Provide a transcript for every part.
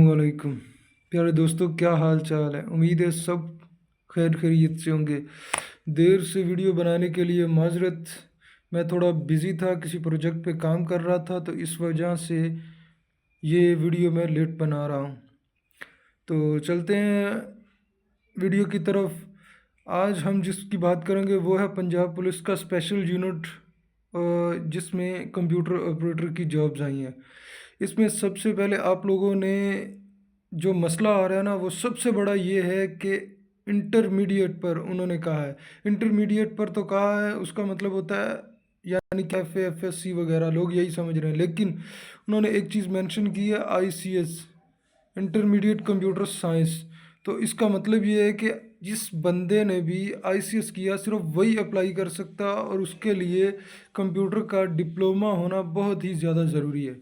वालेकुम। प्यारे दोस्तों, क्या हाल चाल है? उम्मीद है सब खैर खैरियत से होंगे। देर से वीडियो बनाने के लिए माजरत। मैं थोड़ा बिज़ी था, किसी प्रोजेक्ट पे काम कर रहा था, तो इस वजह से ये वीडियो मैं लेट बना रहा हूँ। तो चलते हैं वीडियो की तरफ। आज हम जिसकी बात करेंगे वो है पंजाब पुलिस का स्पेशल यूनिट, जिसमें कंप्यूटर ऑपरेटर की जॉब्स आई हैं। इसमें सबसे पहले आप लोगों ने जो मसला आ रहा है ना, वो सबसे बड़ा ये है कि इंटरमीडिएट पर उन्होंने कहा है। इंटरमीडिएट पर तो कहा है, उसका मतलब होता है यानी कि एफ एस सी वगैरह, लोग यही समझ रहे हैं। लेकिन उन्होंने एक चीज़ मेंशन की है, ICS, इंटरमीडिएट कंप्यूटर साइंस। तो इसका मतलब ये है कि जिस बंदे ने भी ICS किया सिर्फ वही अप्लाई कर सकता, और उसके लिए कंप्यूटर का डिप्लोमा होना बहुत ही ज़्यादा ज़रूरी है।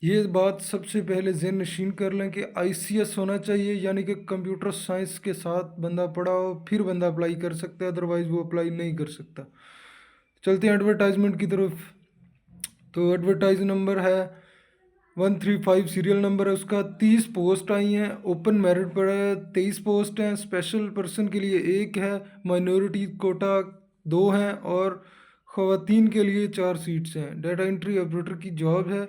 ये बात सबसे पहले ज़हन नशीन कर लें कि ICS होना चाहिए, यानी कि कंप्यूटर साइंस के साथ बंदा पढ़ा हो, फिर बंदा अप्लाई कर सकता है, अदरवाइज़ वो अप्लाई नहीं कर सकता। चलते हैं एडवर्टाइजमेंट की तरफ। तो एडवर्टाइज नंबर है 135, सीरियल नंबर है उसका। 30 पोस्ट आई हैं, ओपन मेरिट पर है। 23 पोस्ट हैं, स्पेशल पर्सन के लिए 1 है, माइनॉरिटी कोटा 2 हैं, और ख़वातीन के लिए 4 सीट्स हैं। डाटा एंट्री ऑपरेटर की जॉब है।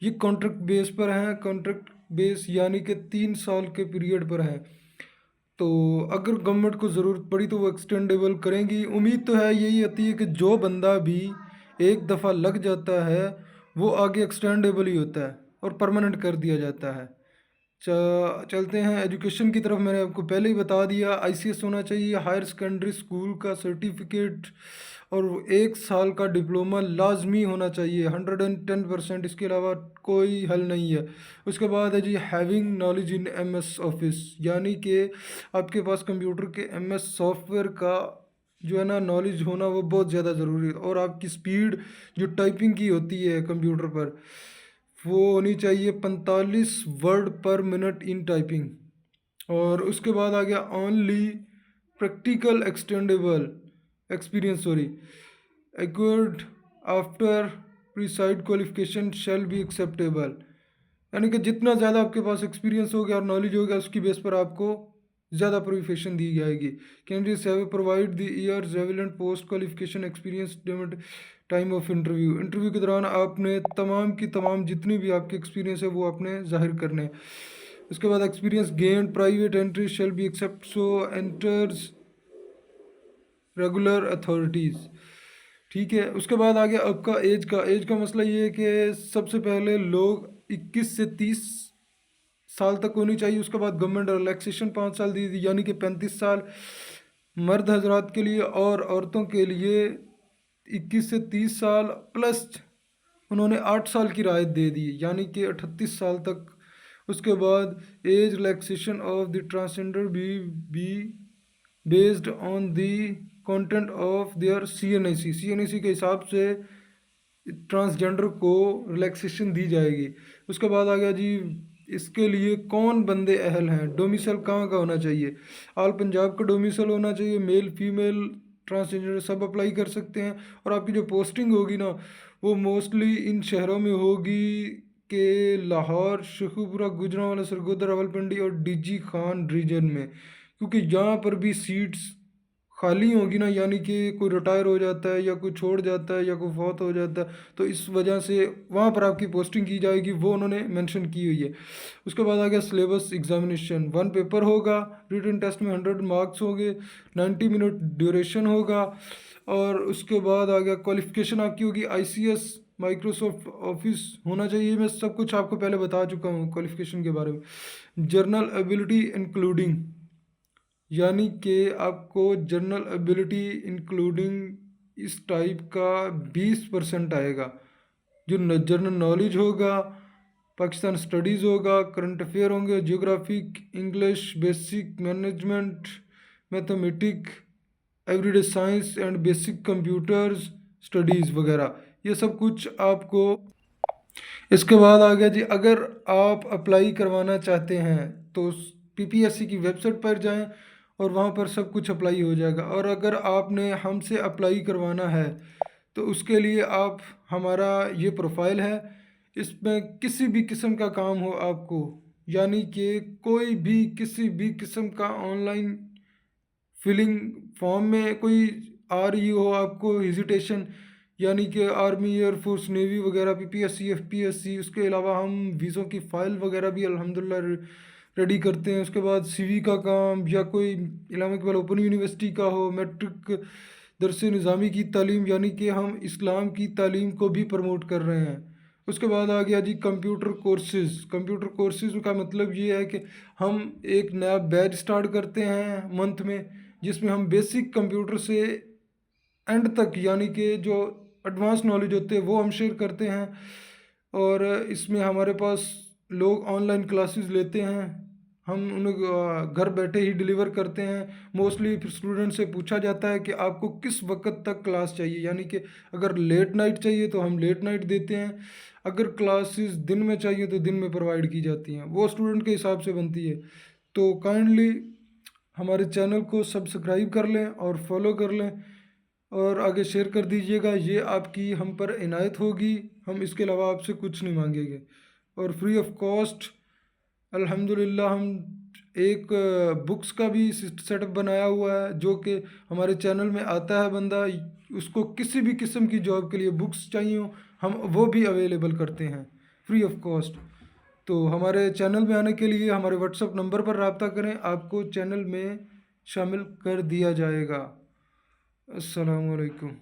ये कॉन्ट्रैक्ट बेस पर है, कॉन्ट्रैक्ट बेस यानी कि 3 साल के पीरियड पर है। तो अगर गवर्नमेंट को ज़रूरत पड़ी तो वो एक्सटेंडेबल करेंगी। उम्मीद तो है, यही आती है कि जो बंदा भी एक दफ़ा लग जाता है वो आगे एक्सटेंडेबल ही होता है और परमानेंट कर दिया जाता है। चलते हैं एजुकेशन की तरफ। मैंने आपको पहले ही बता दिया, ICS होना चाहिए, हायर सेकेंडरी स्कूल का सर्टिफिकेट, और 1 साल का डिप्लोमा लाजमी होना चाहिए, 110%। इसके अलावा कोई हल नहीं है। उसके बाद है जी, having knowledge in MS office, यानी कि आपके पास कंप्यूटर के MS सॉफ्टवेयर का जो है ना नॉलेज होना, वो बहुत ज़्यादा ज़रूरी है। और आपकी स्पीड जो टाइपिंग की होती है कंप्यूटर पर, वो होनी चाहिए 45 वर्ड पर मिनट इन टाइपिंग। और उसके बाद आ गया only practical extendable experience, sorry, acquired after prescribed qualification shall be acceptable. यानी कि जितना ज़्यादा आपके पास एक्सपीरियंस हो गया और नॉलेज हो गया, उसकी बेस पर आपको ज़्यादा प्रोफेशन दी जाएगी। Candidates have provide the years relevant post qualification experience डेमेंट टाइम ऑफ इंटरव्यू। इंटरव्यू के दौरान आपने तमाम की तमाम जितनी भी आपके एक्सपीरियंस है वो आपने जाहिर करने हैं। उसके बाद experience gain private entry shall be except so enters regular authorities. ठीक है। उसके बाद आ गया आपका एज का मसला। ये है कि सबसे पहले लोग 21 से 30 साल तक होनी चाहिए। उसके बाद गवर्नमेंट रिलैक्सेशन 5 साल दी थी, यानी कि 35 साल मर्द हजरात के लिए, और औरतों के लिए 21 से 30 साल प्लस उन्होंने 8 साल की राहत दे दी, यानी कि 38 साल तक। उसके बाद age relaxation of the transgender be based on the content of their CNIC के हिसाब से ट्रांसजेंडर को रिलैक्सेशन दी जाएगी। उसके बाद आ गया जी, इसके लिए कौन बंदे अहल हैं, डोमिसल कहाँ का होना चाहिए। ऑल पंजाब का डोमिसल होना चाहिए, मेल फीमेल ट्रांसजेंडर सब अप्लाई कर सकते हैं। और आपकी जो पोस्टिंग होगी ना, वो मोस्टली इन शहरों में होगी कि लाहौर, शेखुपुरा, गुजरांवाला, सरगोदा, रावलपिंडी और DG खान रीजन में, क्योंकि यहाँ पर भी सीट्स खाली होगी ना, यानी कि कोई रिटायर हो जाता है या कोई छोड़ जाता है या कोई फौत हो जाता है, तो इस वजह से वहाँ पर आपकी पोस्टिंग की जाएगी, वो उन्होंने मेंशन की हुई है। उसके बाद आ गया सिलेबस एग्जामिनेशन। 1 पेपर होगा, रिटन टेस्ट में 100 मार्क्स होंगे, 90 मिनट ड्यूरेशन होगा। और उसके बाद आ गया क्वालिफिकेशन आपकी होगी ICS, माइक्रोसॉफ्ट ऑफिस होना चाहिए। मैं सब कुछ आपको पहले बता चुका हूँ क्वालिफिकेशन के बारे में। जर्नल एबिलिटी इंक्लूडिंग, यानी कि आपको जनरल एबिलिटी इंक्लूडिंग इस टाइप का 20% आएगा। जो जनरल नॉलेज होगा, पाकिस्तान स्टडीज़ होगा, करंट अफेयर होंगे, geographic, English, basic management, mathematic, everyday science and basic computers studies वगैरह, ये सब कुछ आपको। इसके बाद आ गया जी, अगर आप अप्लाई करवाना चाहते हैं तो PPSC की वेबसाइट पर जाएं और वहाँ पर सब कुछ अप्लाई हो जाएगा। और अगर आपने हमसे अप्लाई करवाना है तो उसके लिए आप, हमारा ये प्रोफाइल है, اس میں کسی بھی قسم کا کام ہو آپ کو، یعنی کہ کوئی بھی کسی بھی قسم کا آن لائن فلنگ فارم میں کوئی آ رہی ہو آپ کو ہیزیٹیشن، یعنی کہ آرمی، ایئر فورس، نیوی وغیرہ، P P S C, F P S C, اس کے علاوہ ہم ویزوں کی فائل وغیرہ بھی الحمدللہ ریڈی کرتے ہیں۔ اس کے بعد سی وی کا کام، یا کوئی علامہ اقبال اوپن یونیورسٹی کا ہو، میٹرک درس نظامی کی تعلیم، یعنی کہ ہم اسلام کی تعلیم کو بھی پروموٹ کر رہے ہیں۔ اس کے بعد آ گیا جی کمپیوٹر کورسز۔ کمپیوٹر کورسز کا مطلب یہ ہے کہ ہم ایک نیا بیچ سٹارٹ کرتے ہیں منتھ میں، جس میں ہم بیسک کمپیوٹر سے اینڈ تک، یعنی کہ جو ایڈوانس نالج ہوتے ہیں وہ ہم شیئر کرتے ہیں، اور اس میں ہمارے پاس لوگ آن لائن کلاسز لیتے ہیں، ہم انہیں گھر بیٹھے ہی ڈیلیور کرتے ہیں۔ موسٹلی پھر اسٹوڈنٹ سے پوچھا جاتا ہے کہ آپ کو کس وقت تک کلاس چاہیے، یعنی کہ اگر لیٹ نائٹ چاہیے تو ہم لیٹ نائٹ دیتے ہیں، اگر کلاسز دن میں چاہیے تو دن میں پرووائڈ کی جاتی ہیں، وہ اسٹوڈنٹ کے حساب سے بنتی ہے۔ تو کائنڈلی ہمارے چینل کو سبسکرائب کر لیں اور فالو کر لیں، اور آگے شیئر کر دیجیے گا، یہ آپ کی ہم پر عنایت ہوگی، ہم اس کے علاوہ آپ سے کچھ نہیں مانگیں گے، اور فری آف کاسٹ الحمدللہ ہم ایک بکس کا بھی سیٹ اپ بنایا ہوا ہے، جو کہ ہمارے چینل میں آتا ہے بندہ، اس کو کسی بھی قسم کی جاب کے لیے بکس چاہیے ہوں ہم وہ بھی اویلیبل کرتے ہیں فری آف کاسٹ۔ تو ہمارے چینل میں آنے کے لیے ہمارے واٹس ایپ نمبر پر رابطہ کریں، آپ کو چینل میں شامل کر دیا جائے گا۔ السلام علیکم۔